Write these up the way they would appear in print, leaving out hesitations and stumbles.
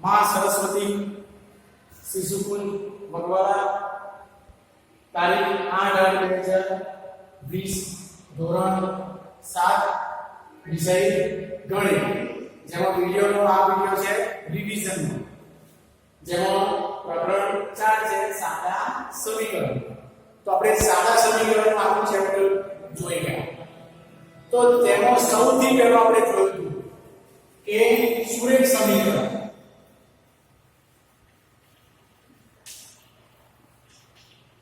માં સરસ્વતી શિશુકુંજ વગવાડા, તારીખ 8/8/2020, ધોરણ 7, વિષય ગણિત, જેમાં વિડિયોનો આ વિડિયો છે રિવિઝનનો, જેમાં પ્રકરણ 4 છે સાદા સમીકરણ. તો આપણે સાદા સમીકરણનું આખું ચેપ્ટર જોઈ ગયા. તો તેમાં સૌથી પહેલા આપણે જોયું કે સુરેખ સમીકરણ.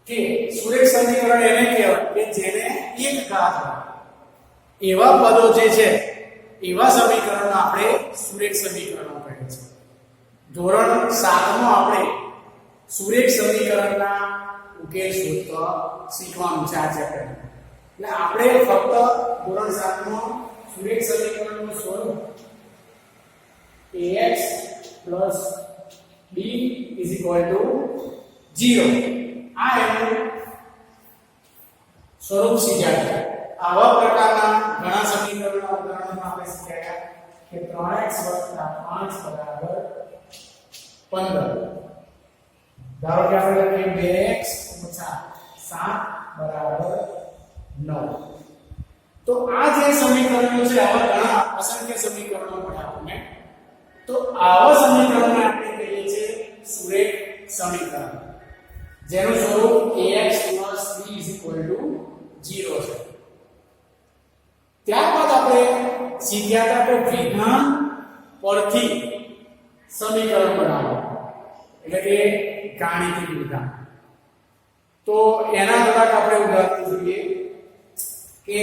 કે સુરેખ સમીકરણ એને કહેવાય કે જેને એક ઘાત એવા પદો જે છે એવા સમીકરણો આપણે સુરેખ સમીકરણો કહે છે. ધોરણ 7 માં આપણે સુરેખ સમીકરણના ઉકેલ શોધવા શીખવાનું છે આ ચેપ્ટર. એટલે આપણે ફક્ત ધોરણ 7 માં સુરેખ સમીકરણનું સ્વરૂપ ax b = 0 આ એનું સ્વરૂપ શીખ્યા. આવા પ્રકારના ઘણા સમીકરણો ઉદાહરણમાં આપણે શીખ્યા કે 3x + 5 = 15. ધારો કે આપણે લખીએ 2x - 7 = 9. તો આ જે સમીકરણો છે આવા ઘણા અસંખ્ય સમીકરણો મળ્યા આપણને. તો આવા સમીકરણોને આપણે કહીએ છીએ સુરેખ સમીકરણ, જેનું સ્વરૂપ ax + b = 0 છે. ત્યારબાદ આપણે શીખ્યા હતા કે વિધાન પરથી સમીકરણ બનાવવું, એટલે કે ગાણિતિક વિધાન. તો એના દ્વારા આપણે ઉદાહરણ જોઈએ કે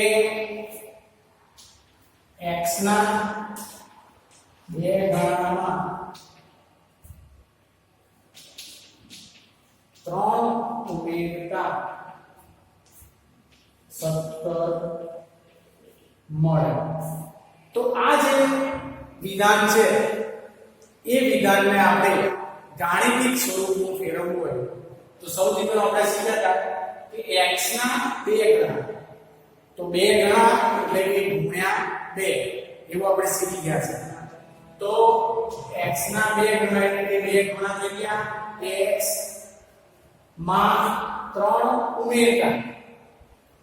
x ના બે ગણામાં 3 ઉમેરતા 17 મળે. તો આ જે વિધાન છે એ વિધાનને આપણે ગાણિતિક સ્વરૂપમાં ફેરવવું હોય તો સૌથી પહેલા આપણે શીખ્યા કે x ના બે ગણા, તો બે ગણા એટલે કે ગુણ્યા 2 એવું આપણે શીખી ગયા છે. તો x ના બે ગણા એટલે કે બે ગણા થઈ ગયા x માં 3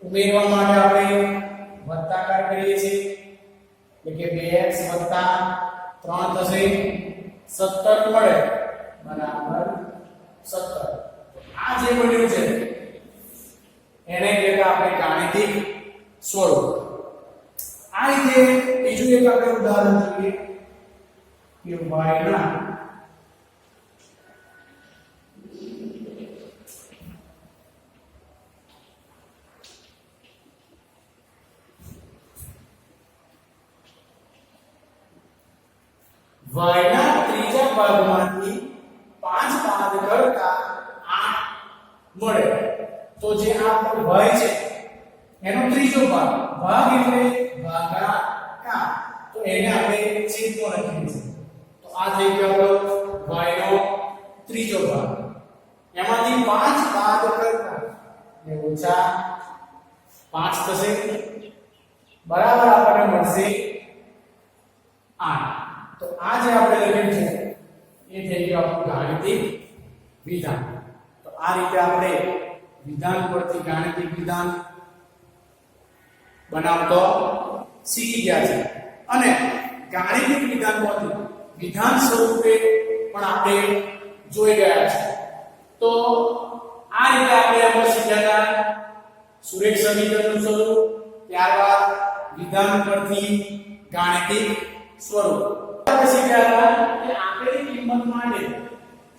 ઉમેરવા માટે આપણે વત્તાકાર કરીએ છીએ, એટલે કે 2x + 3 થશે 17 મળે બરાબર 17. આ જે બન્યું છે એને કહેવાય આપણે ગાણિતિક સ્વરૂપ. આ રીતે બીજું એક આપણે ઉદાહરણ જોઈએ કે y ના ત્રીજા ભાગમાંથી 5 બાદ કરતા 8 મળે. તો જે આ y છે એનો ત્રીજો ભાગ એટલે ભાગાકાર, તો એને આપણે છેદમાં લખીએ છીએ. તો આ થઈ ગયો આપણો y નો ત્રીજો ભાગ. એમાંથી 5 બાદ કરતા એટલે -5 થશે બરાબર આપણને મળશે 8. તો આ જે આપણે લખ્યું છે એ થઈ ગયું આપણું ગાણિતિક વિધાન. તો આ રીતે આપણે વિધાન પરથી ગાણિતિક વિધાન બનાવતો શીખી ગયા છે. અને ગાણિતિક વિધાનમાંથી વિધાન સ્વરૂપે પણ આપણે જોઈ ગયા છે. તો આ રીતે આપણે આપણે શીખ્યા હતા સુરેખ સમીકરણનું સ્વરૂપ, ત્યારબાદ વિધાન પરથી ગાણિતિક સ્વરૂપ. આપણે શીખ્યા હતા કે આપેલી કિંમત માટે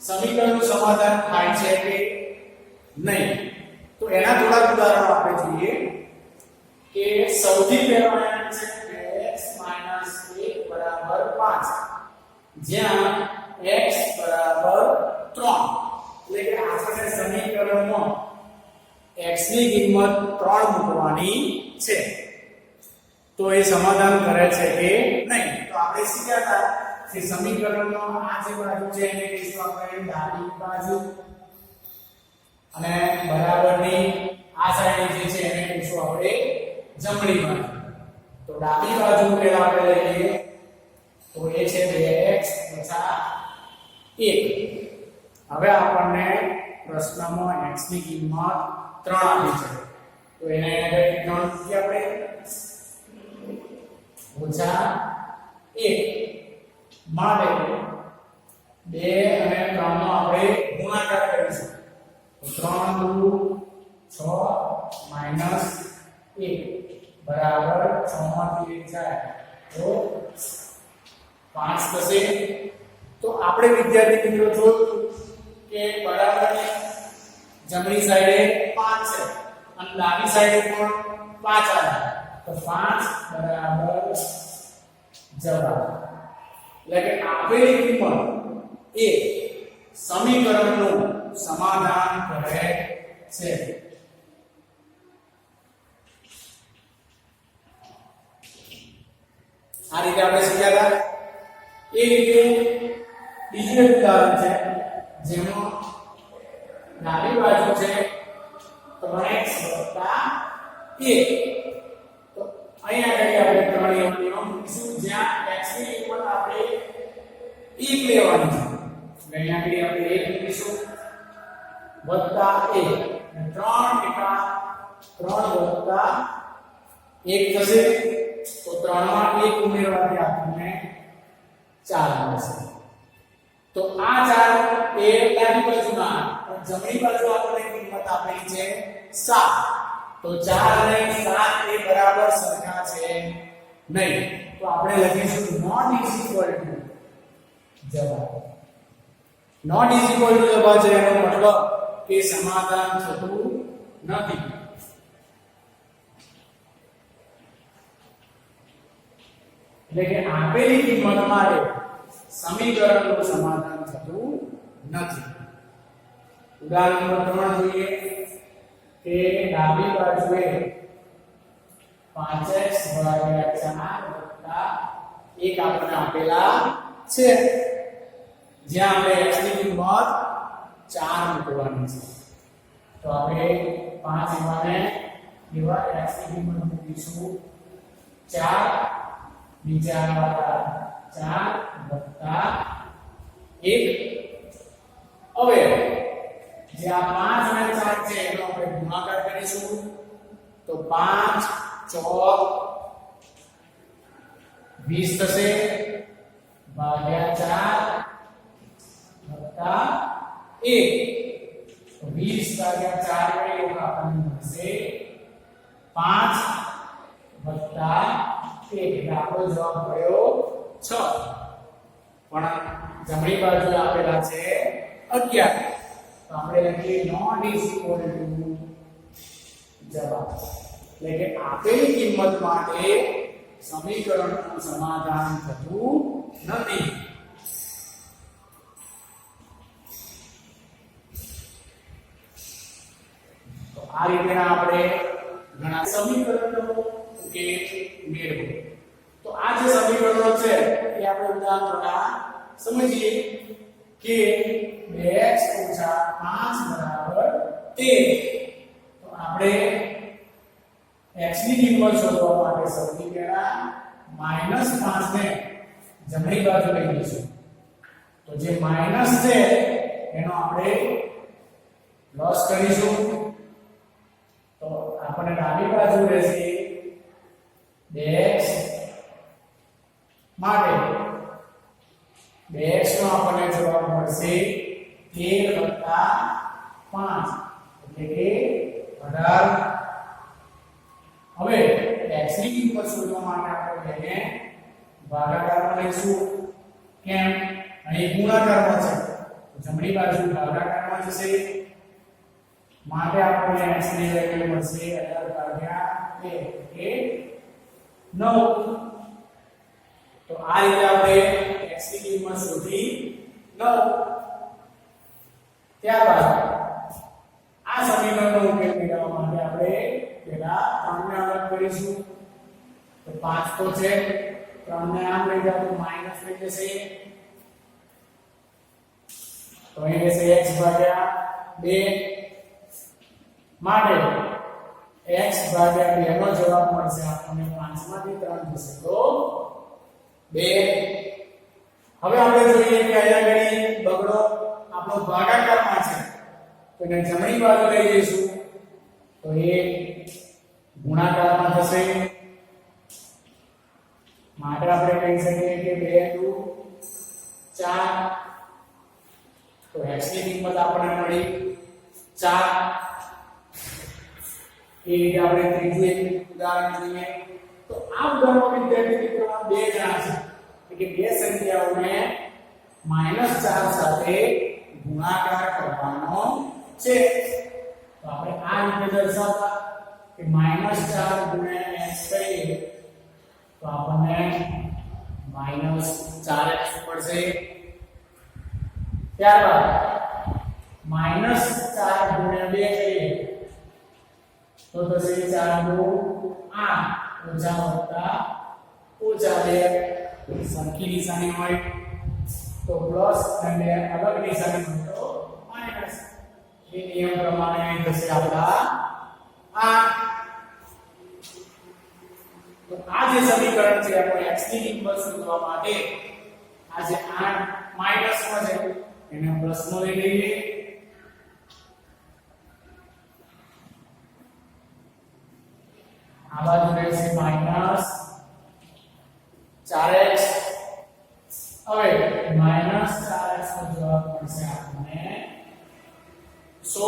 સમીકરણનું સમાધાન થાય છે કે નહીં. તો એના થોડા ઉદાહરણો આપણે જોઈએ કે સૌથી પહેલા છે x - 1 = 5, જ્યાં x = 3. એટલે કે આપણે સમીકરણમાં x ની કિંમત 3 મૂકવાની છે. તો એ સમાધાન કરે છે કે નહીં. તો આપણે શીખ્યા હતા કે સમીકરણનો આ જે બાજુ છે એને કહીશું આપણે ડાબી બાજુ, અને બરાબરની આ સાઈડ જે છે એને કહીશું આપણે જમણી બાજુ. તો ડાબી બાજુ પહેલા આપણે લઈએ તો એ છે 2x + 1. હવે આપણને પ્રશ્નમાં x ની કિંમત 3 આપી છે. તો એને 3 થી આપણે -1 માટે 2 અને 3 નો આપણે ગુણાકાર કરીશું. તો 3 દુ 6 - 1 બરાબર 6 માંથી 1 જાય તો 5 થશે. તો આપણે વિદ્યાર્થી મિત્રો જોયું કે બરાબરની જમણી સાઈડે 5 છે અને ડાબી સાઈડે પણ 5 આવે. તો 5 બરાબર જવાબ. એટલે કે આપેલી કિંમત એ સમીકરણનું સમાધાન કરે છે. આ રીતે આપણે શીખ્યા હતા. એ રીતે બીજું એક ઉદાહરણ છે જેમાં ડાબી બાજુ છે 3x + 1. તો અહીંયા કઈ આપણે 3 નિયમ મૂકીશું જ્યાં x ની કિંમત આપણે 1 લેવાની છે. અહીંયા કઈ આપણે 1 મૂકીશું વત્તા 1 3 × 3 + 1 થશે. તો 3 માં 1 ઉમેરવાથી આપણને 4 મળશે. તો આ 4 એ ડાબી બાજુના પણ જમણી બાજુ આપણને કિંમત આપેલી છે 7. તો 4 અને 7 એ બરાબર સરખા છે નહીં. તો આપણે લખીશું નોટ ઇઝ ઇક્વલ ટુ જવાબ. નોટ ઇઝ ઇક્વલ ટુ જવાબ છે એનો મતલબ કે સમાધાન થતું નથી. એટલે કે આપેલી કિંમત માટે સમીકરણનું સમાધાન થતું નથી. ઉદાહરણ નંબર 3 જોઈએ કે ડાબી બાજુએ 5x / 4 + 1 આપણને આપેલા છે જ્યાં આપણે x ની કિંમત 4 મૂકવાની છે. તો આપણે 5 એમાંને એવા x ની કિંમત મૂકીશું 4 બીજા 4 + 1. હવે જે આ 5 અને 4 છે એનો આપણે ગુણાકાર કરીશું. તો 5 ચોક 20 થશે ભાગ્યા 4 + 1. તો 20 ભાગ્યા 4 કરીએ તો આપણને મળશે 5 + 1. એટલે આપણો જવાબ મળ્યો 6. પણ જમણી બાજુ આપેલા છે 11. તો આપણે લખીએ નોટ ઇઝ ઇક્વલ ટુ જવાબ. એટલે કે આપેલી કિંમત માટે સમીકરણનું સમાધાન થતું નથી. તો આ રીતે આપણે ઘણા સમીકરણો ઉકેલ મેળવો. તો આ જે સમીકરણો છે એ આપણે ઉદાહરણ દ્વારા સમજીએ કે 2x - 5 = 13. તો આપણે x ની કિંમત શોધવા માટે સૌથી પહેલા -5 ને જમણી બાજુ લઈ જઈશું. તો જે માઈનસ છે એનો આપણે પ્લસ કરીશું. તો આપણને ડાબી બાજુ રહેશે 2x માટે 2x નો આપણને જવાબ મળશે 13 + 5 એટલે કે 18. હવે x ની કિંમત શોધવા માટે આપણે તેને ભાગાકારમાં લઈશું. કેમ? અહીં ગુણાકારમાં છે તો જમણી બાજુ ભાગાકારમાં જશે. માટે આપણને x ની વેલ્યુ મળશે 18/2 એટલે 9. તો આ રીતે આપણે x ની કિંમત શોધી 9. ત્યારબાદ આ સમીકરણનો ઉપયોગ મેળવવા માટે આપણે પહેલા 3 ને અલગ કરીશું. તો 5 તો છે 3 ને આમ લઈ જાવ તો માઈનસ થઈ જશે. તો અહીં રહેશે x/2 માટે x/2 નો જવાબ મળશે આપણને 5 માંથી 3 જશે તો 2. હવે આપણે જોઈએ કે અહીંયા ઘણી બગડો આપણો ભાગાકારમાં છે તો એને જમણી બાજુ લઈ જઈશું તો એ ગુણાકારમાં થશે માટે આપણે કહી શકીએ કે 2 * 4 તો x ની કિંમત આપણને મળી 4 એ રીતે આપણે ત્રીજું એક ઉદાહરણ જોઈએ તો આ ઉદાહરણમાં વિદ્યાર્થી મિત્રો બે જણા છે કે બે સંખ્યાઓને -4 સાથે ગુણાકાર કરવાનો છે તો આપણે આ રીતે દર્શાવતા કે -4 * x કરીએ તો આપણને -4x મળશે ત્યારબાદ -4 * 2 કરીએ તો થશે 4 * 8 -+2 સરખી નિશાની હોય તો પ્લસ અને અલગ નિશાની હોય તો માઈનસ એ નિયમ પ્રમાણે અહીં થશે આપણા 8 તો આ જે સમીકરણ છે આપણે x ની કિંમત શોધવા માટે આ જે 8 માઈનસમાં છે એને પ્લસમાં લઈ લઈએ આ બાજુ રહેશે -4x હવે -4x નો જવાબ મળશે આપણને 16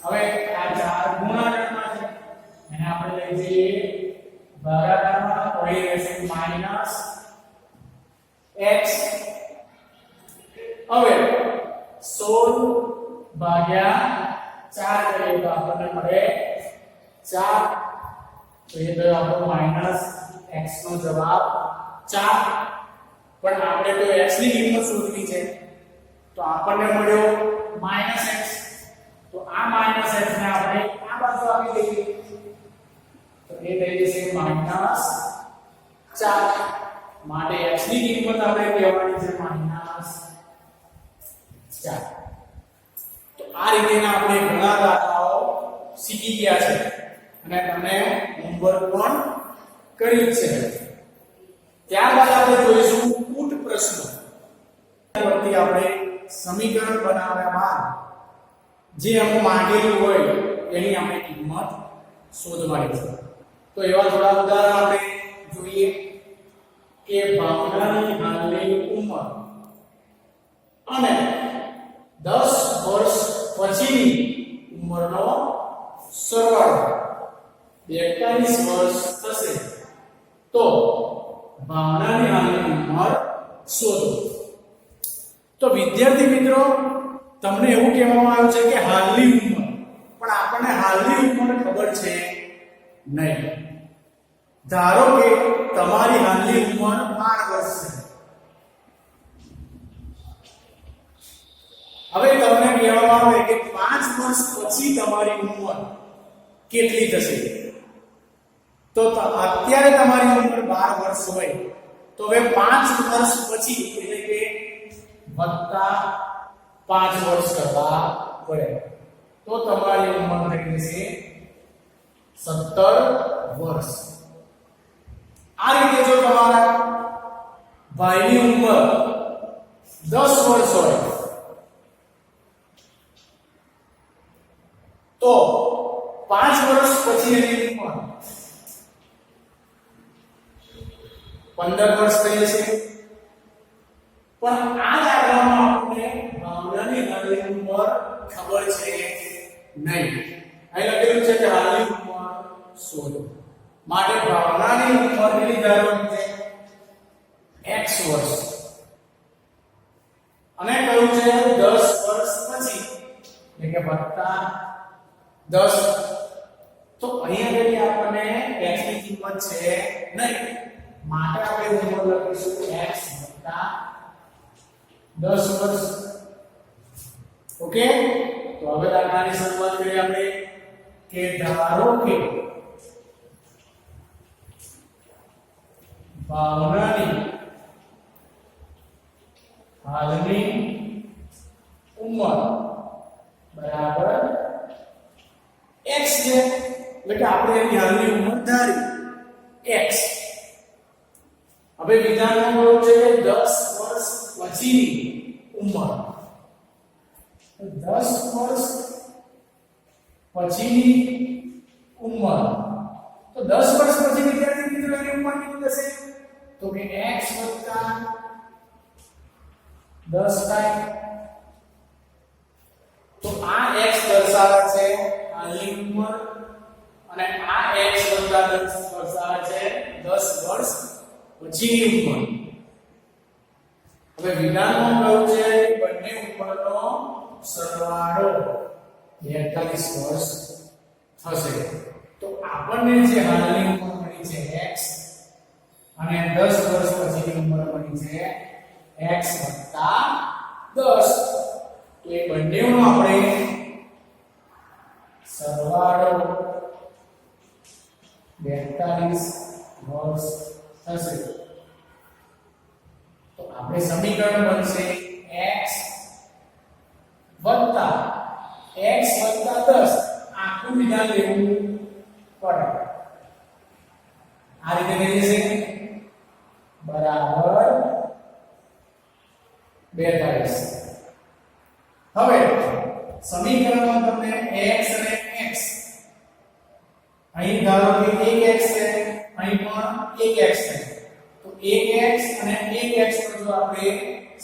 હવે આ 4 ગુણાકારમાં છે એને આપણે લઈ જઈએ ભાગાકારમાં તો અહીં રહેશે -x હવે 16 ભાગ્યા 4 કરીએ તો આપણને મળે 4 તો એ તો આપણો -x નો જવાબ 4 પણ આપણે તો x ની કિંમત શોધવી છે તો આપણને મળ્યો -x તો આ -x ને આપણે આ બાજુ આપી દઈએ તો એ થઈ જશે -4 માટે x ની કિંમત આપણે કહેવાની છે -4 તો આ રીતેના આપણે ઘણા દાખલાઓ શીખી ગયા છે અને તમે હોમવર્ક પણ કર્યું છે ત્યારબાદ આપણે જોઈશું કૂટ પ્રશ્નો પરથી આપણે સમીકરણ બનાવ્યા બાદ જે અમુક માંગેલું હોય એની આપણે કિંમત શોધવાની છે તો એવા થોડા ઉદાહરણ આપણે જોઈએ કે ભાવનાની હાલની ઉંમર અને 10 વર્ષ પછીની ઉંમરનો સરવાળો 42 વર્ષ થશે તો ભાવનાની હાલની ઉંમર શોધો તો વિદ્યાર્થી મિત્રો તમને એવું કહેવામાં આવ્યું છે કે હાલની ઉંમર પણ આપણને હાલની ઉંમર ખબર છે નહીં ધારો કે તમારી હાલની ઉંમર 12 વર્ષ છે હવે તમને કહેવામાં આવે કે 5 વર્ષ પછી તમારી ઉંમર કેટલી થશે તો અત્યારે તમારી ઉંમર 12 વર્ષ હોય તો હવે 5 વર્ષ પછી એટલે કે વત્તા 5 વર્ષ કરવા પડે તો તમારી ઉંમર થઈ જશે 17 વર્ષ આ રીતે જો તમારા ભાઈની ઉંમર 10 વર્ષ હોય તો 5 વર્ષ પછી એની ઉંમર 15 વર્ષ થઈ જશે પણ આ દાખલામાં આપણે ભાવનાની હાલની ઉંમર ખબર છે નહીં અહીં લખેલું છે કે હાલની ઉંમર શોધો માટે ભાવનાની ઉંમર કેટલી ધારવાની છે x વર્ષ અને કહ્યું છે 10 વર્ષ પછી એટલે કે વત્તા 10 તો અહીંયા આગળ આપણને x ની કિંમત છે નહીં માટે આપણે ઉંમર લખીશું x વત્તા 10 વર્ષ ઓકે તો હવે દાખલાની શરૂઆત કરીએ આપણે કે ધારો કે ભાવનાની હાલની ઉંમર બરાબર x છે એટલે કે આપણે એની હાલની ઉંમર ધારી x હવે વિધાનમાં કહ્યું છે કે 10 વર્ષ પછીની ઉંમર તો 10 વર્ષ પછીની ઉંમર, તો 10 વર્ષ પછી વિદ્યાર્થી મિત્રો એની ઉંમર કેટલી થશે? તો કે x + 10 થાય. તો આ x દર્શાવે છે હાલની ઉંમર અને આ x + 10 દર્શાવે છે 10 વર્ષ પછીની ઉંમર. હવે વિધાનમાં કહ્યું છે કે બંને ઉંમરનો સરવાળો 42 વર્ષ થશે. તો આપણને જે હાલની ઉંમર મળી છે x અને 10 વર્ષ પછીની ઉંમર મળી છે x + 10. તો એ બંનેનો આપણે સરવાળો 42 વર્ષ થશે. તો આપણે સમીકરણ બનશે x + 10. આખું વિધાન લેવું પડે. આ રીતે થઈ જશે બરાબર 42. હવે સમીકરણમાં તમને x અને x, અહીં ધારો કે 1x છે, અહીં પણ 1x છે. તો 1x અને 1x નો જો આપણે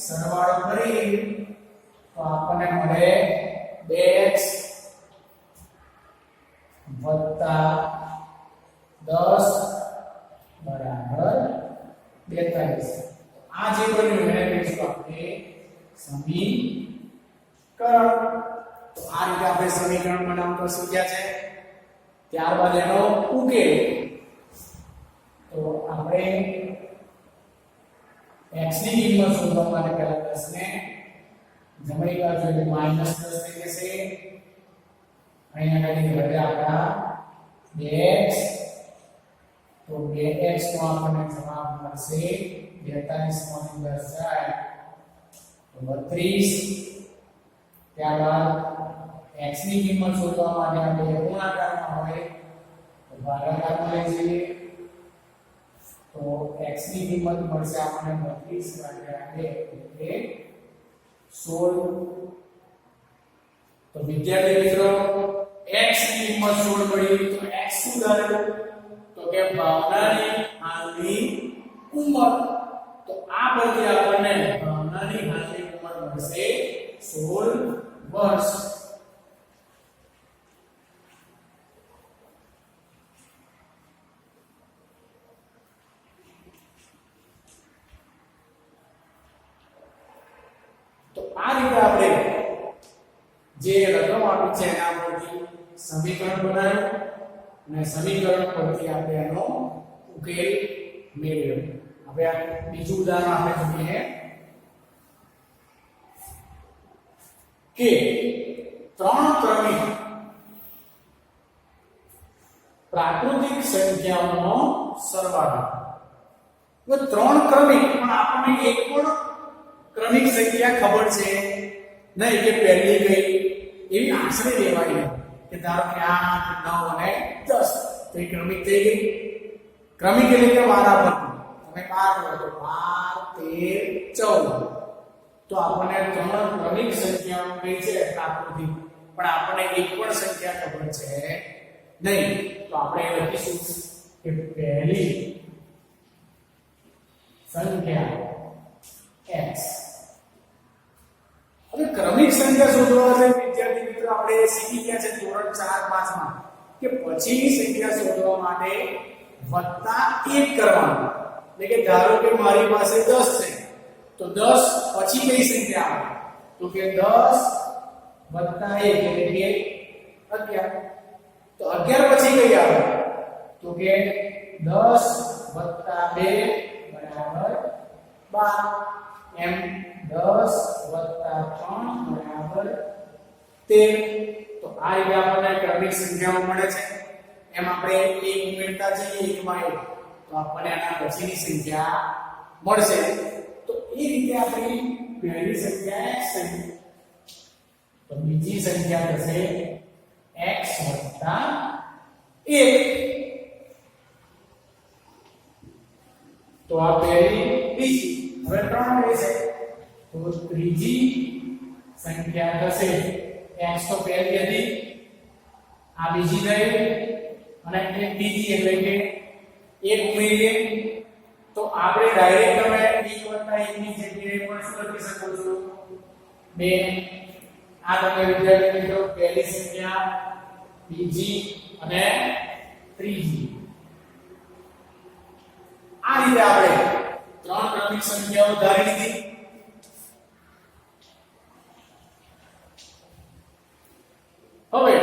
સરવાળો કરીએ તો આપણને મળે 2x + 10 બરાબર 42. આ જે બન્યું એને કહીશું આપણે સમીકરણ. તો આ રીતે આપણે સમીકરણ બનાવતા શીખ્યા છે. ત્યારબાદ એનો ઉકેલ. તો આપણે x ની કિંમત શોધવા માટે પહેલા 10 ને જમણી બાજુ એટલે -10 થઈ જશે. અહીંયા કઈ વધે આપણા 2x. તો 2x નો આપણને જવાબ મળશે 42 માંથી 10 જાય તો 32. ત્યારબાદ x ની કિંમત શોધવા માટે આપણે ગુણાકારમાં હોય તો ભાગાકારમાં લઈ જઈએ. તો x ની કિંમત મળશે આપણને 32 ભાગ્યા 2 એટલે 16. તો વિદ્યાર્થી મિત્રો x ની કિંમત 16 મળી. તો x શું ધાર્યું? તો કે ભાવનાની હાલની ઉંમર. તો આ પરથી આપણને ભાવનાની હાલની ઉંમર મળશે 16 વર્ષ. તો આ રીતે આપણે જે રકમ આપી છે એના પરથી સમીકરણ બનાવ્યું અને સમીકરણ પરથી આપણે એનો ઉકેલ મેળવ્યો. હવે આ બીજું ઉદાહરણ આપણે જોઈએ કે 3 ક્રમિક પ્રાકૃતિક સંખ્યાઓનો સરવાળો. તો 3 ક્રમિક, પણ આપણને એક પણ ક્રમિક સંખ્યા ખબર છે નહીં કે પહેલી કઈ, એવી આશરે લેવાય નહીં કે ધારો કે 8, 9 અને 10 તો એ ક્રમિક થઈ ગઈ. ક્રમિક એટલે કે વારાફરતી. તમે 12 કરો તો 12, 13, 14. તો આપણને 3 ક્રમિક સંખ્યાઓ કઈ છે પ્રાકૃતિક, પણ આપણને એક પણ સંખ્યા ખબર છે નહીં. તો આપણે લખીશું કે પહેલી સંખ્યા x. હવે ક્રમિક સંખ્યા શોધવા માટે વિદ્યાર્થી મિત્રો આપણે શીખી ગયા છે ધોરણ 4, 5 માં કે પછીની સંખ્યા શોધવા માટે +1 કરવાનું. એટલે કે ધારો કે મારી પાસે 10 છે તો 10 પછી કઈ સંખ્યા આવે? તો કે 10 + 1 એટલે કે 11. તો 11 પછી કઈ આવે? તો કે 10 + 2 બરાબર 12. એમ 10 + 3 બરાબર 13. તો આ રીતે આપણને ક્રમિક સંખ્યાઓ મળે છે. એમ આપણે એક ઉમેરતા જઈએ એકમાં એક તો આપણને આના પછીની સંખ્યા મળશે. તો એ રીતે આપણી પહેલી સંખ્યા x છે તો બીજી સંખ્યા થશે x + 1. તો આ પહેલી, બીજી, હવે 3 રહેશે તો ત્રીજી સંખ્યા થશે x તો પહેલી હતી, આ બીજી થઈ અને એક બીજી એટલે કે એક ઉમેરીએ તો આપણે ડાયરેક્ટ તમે 1 ની જગ્યાએ પણ શું લખી શકો છો 2. આ તમે વિદ્યાર્થી મિત્રો પહેલી સંખ્યા, બીજી અને ત્રીજી. આ રીતે આપણે ત્રણ ક્રમિક સંખ્યાઓ ધારી લીધી. હવે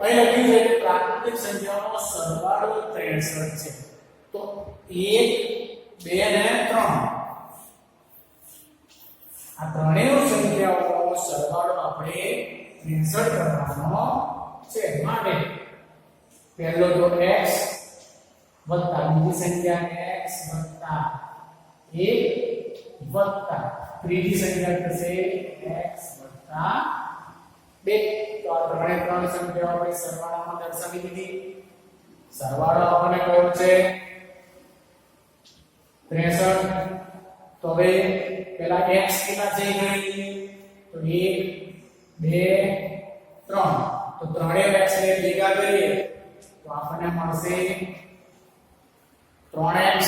અહીં લખ્યું છે કે પ્રાકૃતિક સંખ્યાઓનો સરવાળો 63 છે. તો 1, 2 અને 3 આ ત્રણેય સંખ્યાઓનો સરવાળો આપણે 63 કરવાનો છે. માટે પહેલો તો x વત્તા બીજી સંખ્યા x વત્તા 1 વત્તા ત્રીજી સંખ્યા થશે x વત્તા 2. તો આ ત્રણ સંખ્યાઓ આપણે સરવાળામાં દર્શાવી દીધી. સરવાળો આપણને કયો છે 63. તો હવે પેલા x કેટલા છે ગણી તો 1, 2, 3. તો ત્રણેય x ને ભેગા કરીએ તો આપણને મળશે 3x.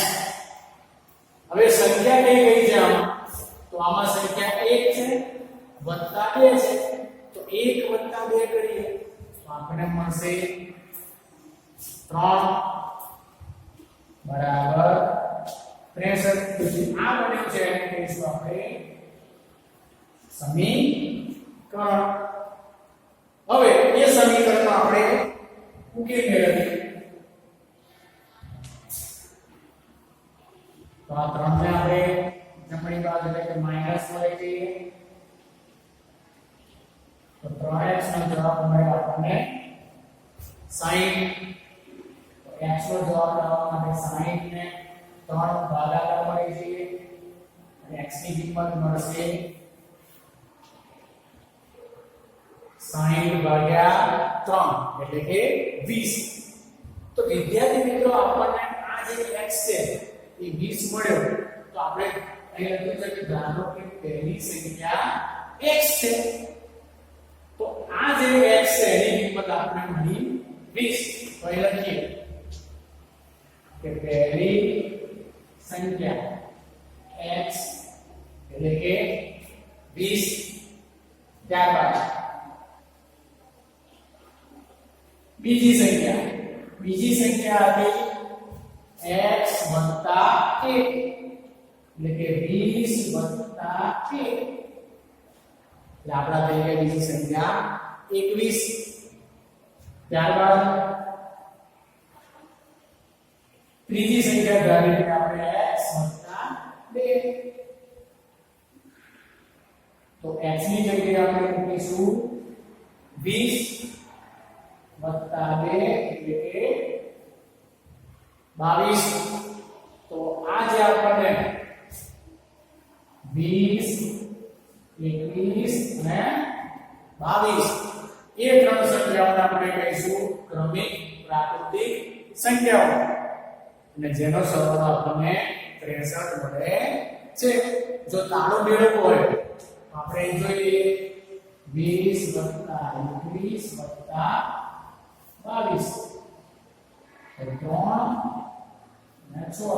હવે સંખ્યા કઈ કઈ છે આમાં? તો આમાં સંખ્યા 1 છે વત્તા 2 છે. તો 1 વત્તા 2 કરીએ તો આપણને મળશે 3 બરાબર 63. તો આ બન્યું છે એને કહીશું આપણે સમીકરણ. હવે એ સમીકરણમાં આપણે ઉકેલ મેળવીએ. તો આ 3 ને આપણે જમણી બાજુ એટલે કે માઈનસ માં લઈ જઈએ તો 3x નો જવાબ મળે આપણને 60. તો x નો જવાબ લાવવા માટે 60 ને 3 ભાગાકાર મળી જઈએ અને x ની કિંમત મળશે 60 ભાગ્યા 3 એટલે કે 20. તો વિદ્યાર્થી મિત્રો આપણને આ જે x છે એ 20 મળ્યો. તો આપણે અહીં લખ્યું છે કે ધારો કે પહેલી સંખ્યા x છે. તો આ જે x છે એની કિંમત આપણે મળી 20. તો અહીં લખીએ કે પહેલી સંખ્યા x એટલે કે 20. ત્યારબાદ બીજી સંખ્યા હતી x વત્તા 1 એટલે કે 20 વત્તા 1 એટલે આપણા થઈ ગઈ બીજી સંખ્યા 21. ત્યારબાદ ત્રીજી સંખ્યા ધારીને આપણે x વત્તા 2. તો x ની જગ્યાએ આપણે મૂકીશું 20 વત્તા 2 એટલે કે 22. તો આ જે આપણને 20, 21 અને 22 એ ત્રણ સંખ્યાઓને આપણે કહીશું ક્રમિક પ્રાકૃતિક સંખ્યાઓ અને જેનો સરવાળો આપણને 63 મળે છે. જો તાળો મેળવવો હોય તો આપણે જોઈએ 20 વત્તા 21 વત્તા 22 3 અને 6.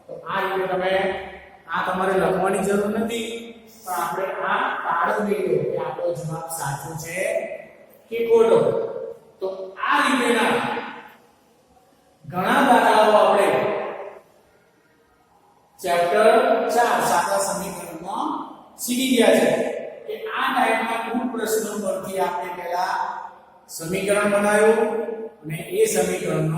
તો આ રીતે તમે આ તમારે લખવાની જરૂર નથી પણ આપણે આ તાળો મેળવ્યો કે આપણો જવાબ સાચો છે કે ખોટો. તો આ રીતેના ઘણા દાખલાઓ આપણે ચેપ્ટર 4 સાદા સમીકરણમાં શીખી ગયા છે કે આ ટાઈપના કુલ પ્રશ્નો પરથી આપણે પહેલા સમીકરણ બનાવ્યું અને એ સમીકરણનો